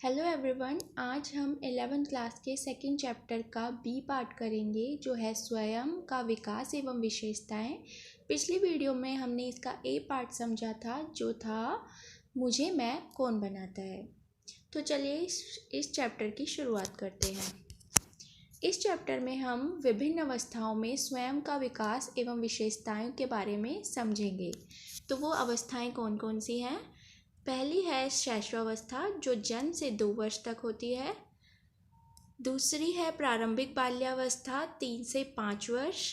Hello everyone, आज हम 11th class के सेकंड चैप्टर का बी पार्ट करेंगे जो है स्वयं का विकास एवं विशेषताएं। पिछली वीडियो में हमने इसका ए पार्ट समझा था जो था मुझे मैं कौन बनाता है। तो चलिए इस चैप्टर की शुरुआत करते हैं। इस चैप्टर में हम विभिन्न अवस्थाओं में स्वयं का विकास एवं विशेषताओं के बारे में समझेंगे। तो वो अवस्थाएं कौन कौन सी हैं? पहली है शैशवावस्था जो जन्म से 2 वर्ष तक होती है। दूसरी है प्रारंभिक बाल्यावस्था 3 से 5 वर्ष।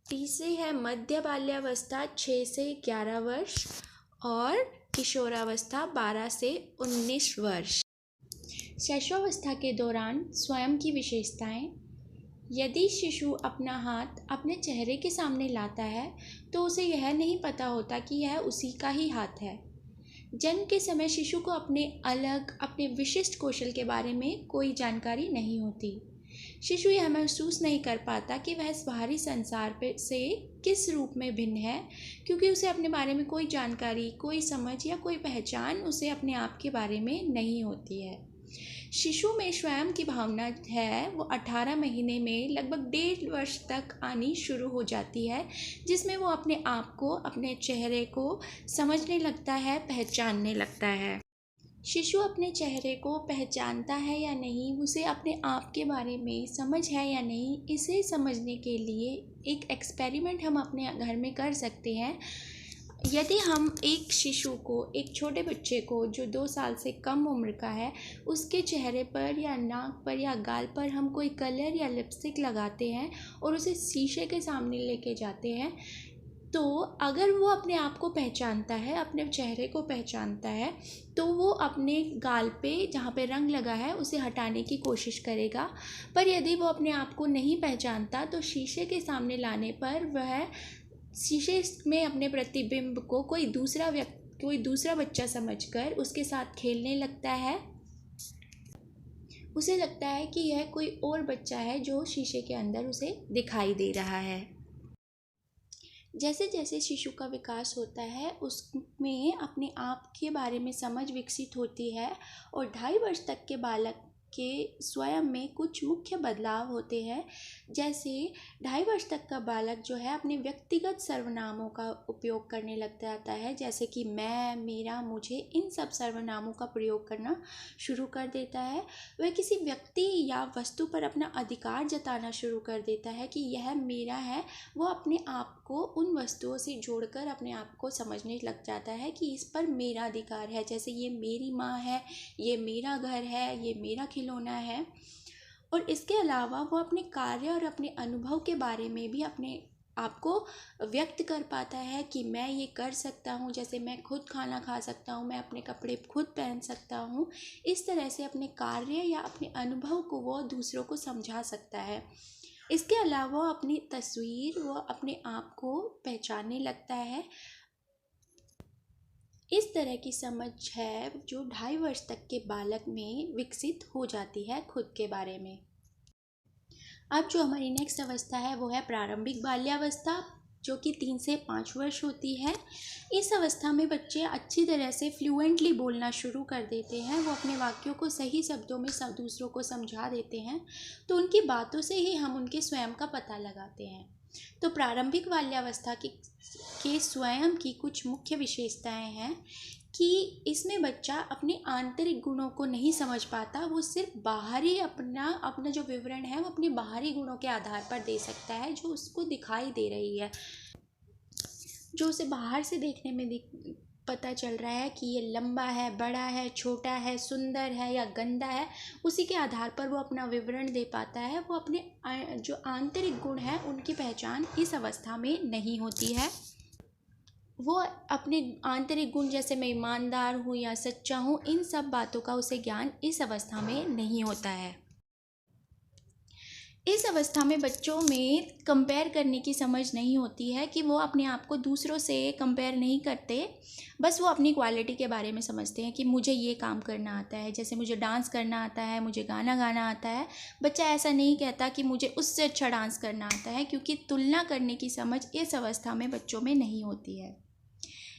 तीसरी है मध्य बाल्यावस्था 6 से 11 वर्ष और किशोरावस्था 12 से 19 वर्ष। शैशवावस्था के दौरान स्वयं की विशेषताएं। यदि शिशु अपना हाथ अपने चेहरे के सामने लाता है तो उसे यह नहीं पता होता कि यह उसी का ही हाथ है। जन्म के समय शिशु को अपने विशिष्ट कौशल के बारे में कोई जानकारी नहीं होती। शिशु यह महसूस नहीं कर पाता कि वह इस बाहरी संसार से किस रूप में भिन्न है, क्योंकि उसे अपने बारे में कोई जानकारी, कोई समझ या कोई पहचान उसे अपने आप के बारे में नहीं होती है। शिशु में स्वयं की भावना है वो 18 महीने में लगभग 1.5 वर्ष तक आनी शुरू हो जाती है, जिसमें वो अपने आप को, अपने चेहरे को समझने लगता है, पहचानने लगता है। शिशु अपने चेहरे को पहचानता है या नहीं, उसे अपने आप के बारे में समझ है या नहीं, इसे समझने के लिए एक एक्सपेरिमेंट हम अपने घर में कर सकते हैं। यदि हम एक शिशु को, एक छोटे बच्चे को जो 2 साल से कम उम्र का है, उसके चेहरे पर या नाक पर या गाल पर हम कोई कलर या लिपस्टिक लगाते हैं और उसे शीशे के सामने लेके जाते हैं, तो अगर वो अपने आप को पहचानता है, अपने चेहरे को पहचानता है, तो वो अपने गाल पे जहाँ पे रंग लगा है उसे हटाने की कोशिश करेगा। पर यदि वो अपने आप को नहीं पहचानता तो शीशे के सामने लाने पर वह शीशे में अपने प्रतिबिंब को कोई दूसरा बच्चा समझकर उसके साथ खेलने लगता है। उसे लगता है कि यह कोई और बच्चा है जो शीशे के अंदर उसे दिखाई दे रहा है। जैसे जैसे शिशु का विकास होता है उसमें अपने आप के बारे में समझ विकसित होती है और 2.5 वर्ष तक के बालक के स्वयं में कुछ मुख्य बदलाव होते हैं। जैसे 2.5 वर्ष तक का बालक जो है अपने व्यक्तिगत सर्वनामों का उपयोग करने लग जाता है, जैसे कि मैं, मेरा, मुझे, इन सब सर्वनामों का प्रयोग करना शुरू कर देता है। वह किसी व्यक्ति या वस्तु पर अपना अधिकार जताना शुरू कर देता है कि यह मेरा है। वो अपने आप को उन वस्तुओं से जोड़कर अपने आप को समझने लग जाता है कि इस पर मेरा अधिकार है, जैसे ये मेरी माँ है, ये मेरा घर है, ये मेरा खिलौना है। और इसके अलावा वो अपने कार्य और अपने अनुभव के बारे में भी अपने आपको व्यक्त कर पाता है कि मैं ये कर सकता हूँ, जैसे मैं खुद खाना खा सकता हूँ, मैं अपने कपड़े खुद पहन सकता हूँ। इस तरह से अपने कार्य या अपने अनुभव को वो दूसरों को समझा सकता है। इसके अलावा अपनी तस्वीर, वो अपने आप को पहचानने लगता है। इस तरह की समझ है जो 2.5 वर्ष तक के बालक में विकसित हो जाती है खुद के बारे में। अब जो हमारी नेक्स्ट अवस्था है वो है प्रारंभिक बाल्यावस्था, जो कि 3 से 5 वर्ष होती है। इस अवस्था में बच्चे अच्छी तरह से फ्लुएंटली बोलना शुरू कर देते हैं। वो अपने वाक्यों को सही शब्दों में सब दूसरों को समझा देते हैं, तो उनकी बातों से ही हम उनके स्वयं का पता लगाते हैं। तो प्रारंभिक बाल्यावस्था के स्वयं की कुछ मुख्य विशेषताएं हैं कि इसमें बच्चा अपने आंतरिक गुणों को नहीं समझ पाता। वो सिर्फ बाहरी अपना जो विवरण है वो अपने बाहरी गुणों के आधार पर दे सकता है, जो उसको दिखाई दे रही है, जो उसे बाहर से देखने में पता चल रहा है कि ये लंबा है, बड़ा है, छोटा है, सुंदर है या गंदा है। उसी के आधार पर वो अपना विवरण दे पाता है। वो अपने जो आंतरिक गुण है उनकी पहचान इस अवस्था में नहीं होती है। वो अपने आंतरिक गुण, जैसे मैं ईमानदार हूँ या सच्चा हूँ, इन सब बातों का उसे ज्ञान इस अवस्था में नहीं होता है। इस अवस्था में बच्चों में कंपेयर करने की समझ नहीं होती है कि वो अपने आप को दूसरों से कंपेयर नहीं करते, बस वो अपनी क्वालिटी के बारे में समझते हैं कि मुझे ये काम करना आता है, जैसे मुझे डांस करना आता है, मुझे गाना गाना आता है। बच्चा ऐसा नहीं कहता कि मुझे उससे अच्छा डांस करना आता है, क्योंकि तुलना करने की समझ इस अवस्था में बच्चों में नहीं होती है।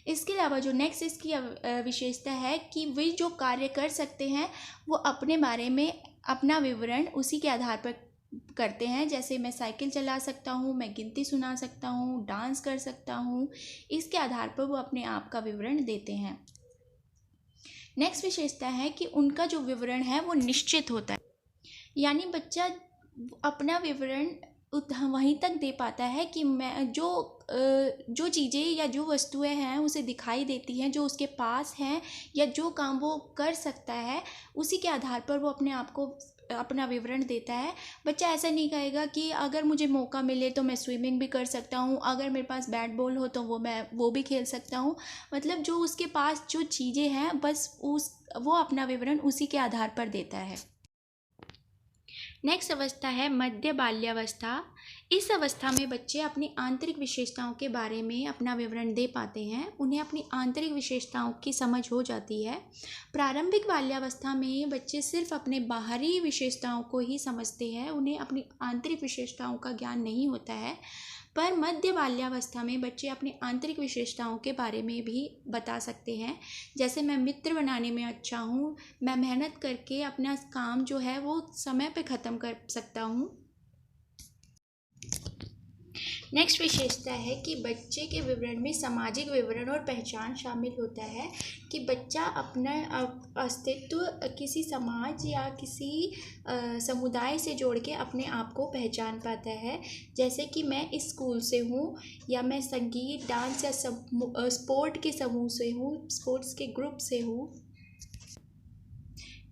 इसके अलावा जो नेक्स्ट इसकी विशेषता है कि वे जो कार्य कर सकते हैं वो अपने बारे में अपना विवरण उसी के आधार पर करते हैं। जैसे मैं साइकिल चला सकता हूँ, मैं गिनती सुना सकता हूँ, डांस कर सकता हूँ, इसके आधार पर वो अपने आप का विवरण देते हैं। नेक्स्ट विशेषता है कि उनका जो विवरण है वो निश्चित होता है, यानी बच्चा अपना विवरण वहीं तक दे पाता है कि मैं जो चीज़ें या जो वस्तुएं हैं उसे दिखाई देती हैं, जो उसके पास हैं या जो काम वो कर सकता है, उसी के आधार पर वो अपने आप को अपना विवरण देता है। बच्चा ऐसा नहीं कहेगा कि अगर मुझे मौका मिले तो मैं स्विमिंग भी कर सकता हूँ, अगर मेरे पास बैट बॉल हो तो वो भी खेल सकता हूँ। मतलब जो उसके पास जो चीज़ें हैं बस वो अपना विवरण उसी के आधार पर देता है। नेक्स्ट अवस्था है मध्य बाल्यावस्था। इस अवस्था में बच्चे अपनी आंतरिक विशेषताओं के बारे में अपना विवरण दे पाते हैं, उन्हें अपनी आंतरिक विशेषताओं की समझ हो जाती है। प्रारंभिक बाल्यावस्था में बच्चे सिर्फ अपने बाहरी विशेषताओं को ही समझते हैं, उन्हें अपनी आंतरिक विशेषताओं का ज्ञान नहीं होता है। पर मध्य बाल्यावस्था में बच्चे अपनी आंतरिक विशेषताओं के बारे में भी बता सकते हैं। जैसे मैं मित्र बनाने में अच्छा हूँ, मैं मेहनत करके अपना काम जो है वो समय पे ख़त्म कर सकता हूँ। नेक्स्ट विशेषता है कि बच्चे के विवरण में सामाजिक विवरण और पहचान शामिल होता है, कि बच्चा अपना अस्तित्व किसी समाज या किसी समुदाय से जोड़ के अपने आप को पहचान पाता है। जैसे कि मैं इस स्कूल से हूँ, या मैं संगीत, डांस या स्पोर्ट के समूह से हूँ, स्पोर्ट्स के ग्रुप से हूँ।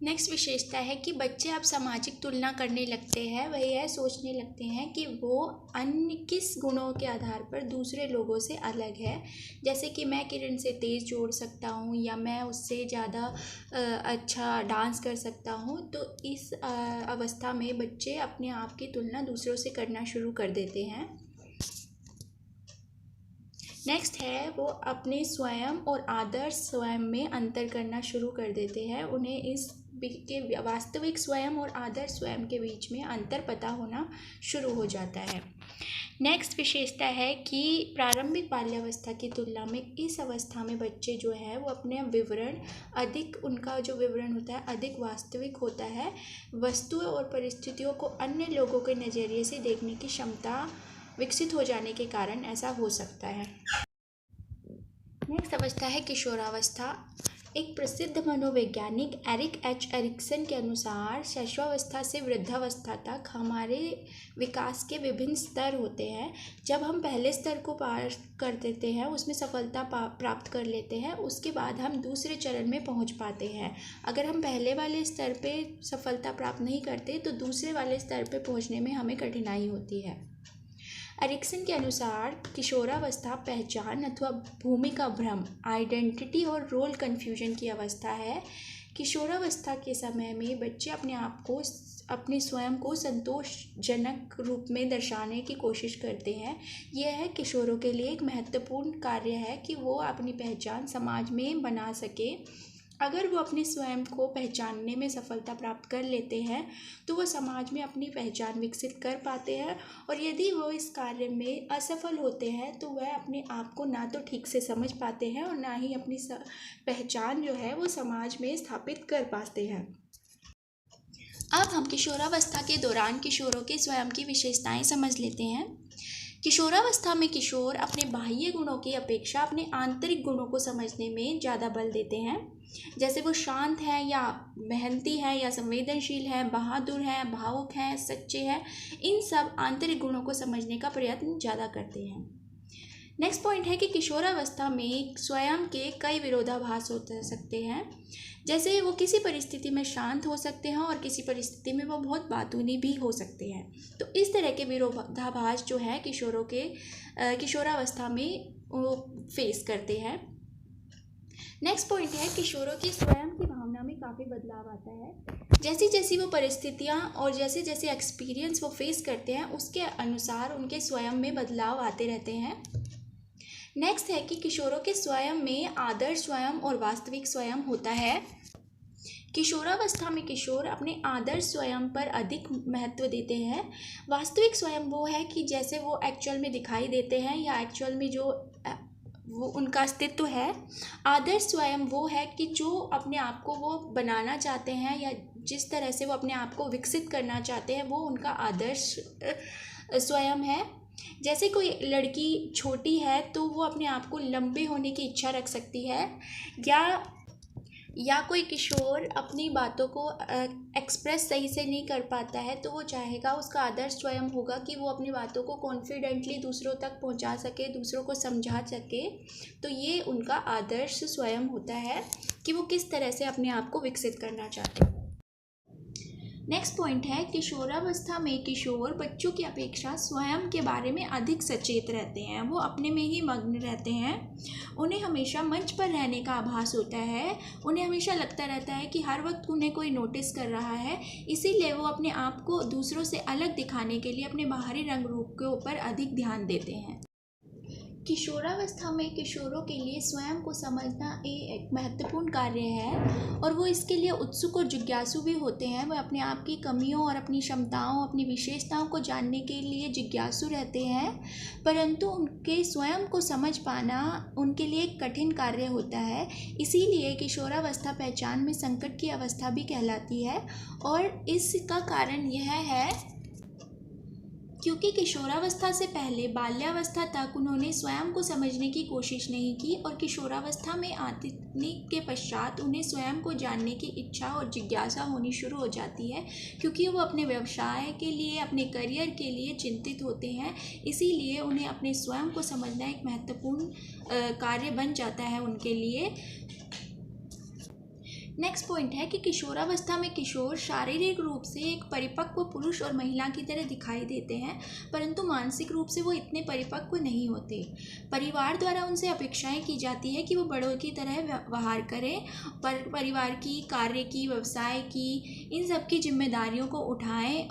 नेक्स्ट विशेषता है कि बच्चे अब सामाजिक तुलना करने लगते हैं, वह यह सोचने लगते हैं कि वो अन्य किस गुणों के आधार पर दूसरे लोगों से अलग है। जैसे कि मैं किरण से तेज़ जोड़ सकता हूँ, या मैं उससे ज़्यादा अच्छा डांस कर सकता हूँ। तो इस अवस्था में बच्चे अपने आप की तुलना दूसरों से करना शुरू कर देते हैं। नेक्स्ट है वो अपने स्वयं और आदर्श स्वयं में अंतर करना शुरू कर देते हैं। उन्हें इस के वास्तविक स्वयं और आदर्श स्वयं के बीच में अंतर पता होना शुरू हो जाता है। नेक्स्ट विशेषता है कि प्रारंभिक बाल्यावस्था की तुलना में इस अवस्था में बच्चे जो है वो अपने विवरण अधिक, उनका जो विवरण होता है अधिक वास्तविक होता है। वस्तुओं और परिस्थितियों को अन्य लोगों के नज़रिए से देखने की क्षमता विकसित हो जाने के कारण ऐसा हो सकता है। नेक्स्ट अवस्था है किशोरावस्था। एक प्रसिद्ध मनोवैज्ञानिक एरिक एच एरिक्सन के अनुसार शैशवावस्था से वृद्धावस्था तक हमारे विकास के विभिन्न स्तर होते हैं। जब हम पहले स्तर को पार कर देते हैं, उसमें सफलता प्राप्त कर लेते हैं, उसके बाद हम दूसरे चरण में पहुंच पाते हैं। अगर हम पहले वाले स्तर पे सफलता प्राप्त नहीं करते तो दूसरे वाले स्तर पे पहुंचने में हमें कठिनाई होती है। एरिक्सन के अनुसार किशोरावस्था पहचान अथवा भूमिका भ्रम, आइडेंटिटी और रोल कन्फ्यूजन की अवस्था है। किशोरावस्था के समय में बच्चे अपने आप को, अपने स्वयं को संतोषजनक रूप में दर्शाने की कोशिश करते हैं। यह है किशोरों के लिए एक महत्वपूर्ण कार्य है कि वो अपनी पहचान समाज में बना सके। अगर वो अपने स्वयं को पहचानने में सफलता प्राप्त कर लेते हैं तो वो समाज में अपनी पहचान विकसित कर पाते हैं, और यदि वो इस कार्य में असफल होते हैं तो वह अपने आप को ना तो ठीक से समझ पाते हैं और ना ही अपनी पहचान जो है वो समाज में स्थापित कर पाते हैं। अब हम किशोरावस्था के दौरान किशोरों के स्वयं की विशेषताएं समझ लेते हैं। किशोरावस्था में किशोर अपने बाह्य गुणों की अपेक्षा अपने आंतरिक गुणों को समझने में ज़्यादा बल देते हैं। जैसे वो शांत है या मेहनती है या संवेदनशील है, बहादुर है, भावुक है, सच्चे हैं, इन सब आंतरिक गुणों को समझने का प्रयत्न ज़्यादा करते हैं। नेक्स्ट पॉइंट है कि किशोरावस्था में स्वयं के कई विरोधाभास हो सकते हैं। जैसे वो किसी परिस्थिति में शांत हो सकते हैं और किसी परिस्थिति में वो बहुत बातूनी भी हो सकते हैं। तो इस तरह के विरोधाभास जो है किशोरों के किशोरावस्था में वो फेस करते हैं। नेक्स्ट पॉइंट है किशोरों की स्वयं की भावना में काफ़ी बदलाव आता है। जैसी जैसी वो परिस्थितियाँ और जैसे जैसे एक्सपीरियंस वो फेस करते हैं उसके अनुसार उनके स्वयं में बदलाव आते रहते हैं। नेक्स्ट है कि किशोरों के स्वयं में आदर्श स्वयं और वास्तविक स्वयं होता है। किशोरावस्था में किशोर अपने आदर्श स्वयं पर अधिक महत्व देते हैं। वास्तविक स्वयं वो है कि जैसे वो एक्चुअल में दिखाई देते हैं या एक्चुअल में जो वो उनका अस्तित्व है। आदर्श स्वयं वो है कि जो अपने आप को वो बनाना चाहते हैं या जिस तरह से वो अपने आप को विकसित करना चाहते हैं, वो उनका आदर्श स्वयं है। जैसे कोई लड़की छोटी है तो वो अपने आप को लंबे होने की इच्छा रख सकती है, या कोई किशोर अपनी बातों को एक्सप्रेस सही से नहीं कर पाता है तो वो चाहेगा, उसका आदर्श स्वयं होगा कि वो अपनी बातों को कॉन्फिडेंटली दूसरों तक पहुंचा सके, दूसरों को समझा सके। तो ये उनका आदर्श स्वयं होता है कि वो किस तरह से अपने आप को विकसित करना चाहते हैं। नेक्स्ट पॉइंट है, किशोरावस्था में किशोर बच्चों की अपेक्षा स्वयं के बारे में अधिक सचेत रहते हैं। वो अपने में ही मग्न रहते हैं। उन्हें हमेशा मंच पर रहने का आभास होता है। उन्हें हमेशा लगता रहता है कि हर वक्त उन्हें कोई नोटिस कर रहा है, इसीलिए वो अपने आप को दूसरों से अलग दिखाने के लिए अपने बाहरी रंग रूप के ऊपर अधिक ध्यान देते हैं। किशोरावस्था में किशोरों के लिए स्वयं को समझना एक महत्वपूर्ण कार्य है और वो इसके लिए उत्सुक और जिज्ञासु भी होते हैं। वह अपने आप की कमियों और अपनी क्षमताओं, अपनी विशेषताओं को जानने के लिए जिज्ञासु रहते हैं, परंतु उनके स्वयं को समझ पाना उनके लिए एक कठिन कार्य होता है। इसीलिए किशोरावस्था पहचान में संकट की अवस्था भी कहलाती है और इसका कारण यह है क्योंकि किशोरावस्था से पहले बाल्यावस्था तक उन्होंने स्वयं को समझने की कोशिश नहीं की और किशोरावस्था में आने के पश्चात उन्हें स्वयं को जानने की इच्छा और जिज्ञासा होनी शुरू हो जाती है, क्योंकि वो अपने व्यवसाय के लिए, अपने करियर के लिए चिंतित होते हैं। इसीलिए उन्हें अपने स्वयं को समझना एक महत्वपूर्ण कार्य बन जाता है उनके लिए। नेक्स्ट पॉइंट है कि किशोरावस्था में किशोर शारीरिक रूप से एक परिपक्व पुरुष और महिला की तरह दिखाई देते हैं, परंतु मानसिक रूप से वो इतने परिपक्व नहीं होते। परिवार द्वारा उनसे अपेक्षाएं की जाती है कि वो बड़ों की तरह व्यवहार करें, पर परिवार की, कार्य की, व्यवसाय की, इन सब की जिम्मेदारियों को उठाएं।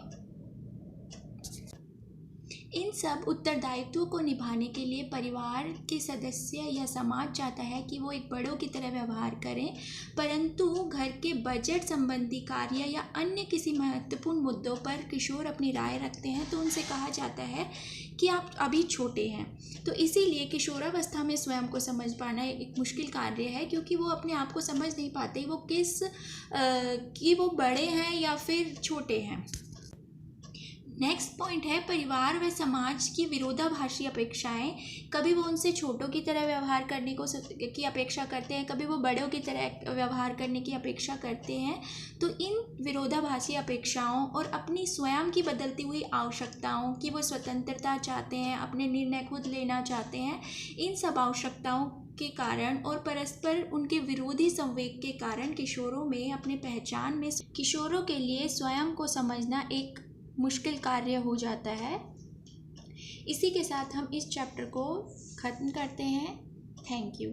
इन सब उत्तरदायित्वों को निभाने के लिए परिवार के सदस्य या समाज चाहता है कि वो एक बड़ों की तरह व्यवहार करें, परंतु घर के बजट संबंधी कार्य या अन्य किसी महत्वपूर्ण मुद्दों पर किशोर अपनी राय रखते हैं तो उनसे कहा जाता है कि आप अभी छोटे हैं। तो इसीलिए किशोरावस्था में स्वयं को समझ पाना एक मुश्किल कार्य है, क्योंकि वो अपने आप को समझ नहीं पाते वो कि वो बड़े हैं या फिर छोटे हैं। नेक्स्ट पॉइंट है, परिवार व समाज की विरोधाभासी अपेक्षाएं। कभी वो उनसे छोटों की तरह व्यवहार करने की अपेक्षा करते हैं, कभी वो बड़ों की तरह व्यवहार करने की अपेक्षा करते हैं। तो इन विरोधाभासी अपेक्षाओं और अपनी स्वयं की बदलती हुई आवश्यकताओं की वो स्वतंत्रता चाहते हैं, अपने निर्णय खुद लेना चाहते हैं, इन सब आवश्यकताओं के कारण और परस्पर उनके विरोधी संवेग के कारण किशोरों में अपने पहचान में किशोरों के लिए स्वयं को समझना एक मुश्किल कार्य हो जाता है। इसी के साथ हम इस चैप्टर को ख़त्म करते हैं। Thank you.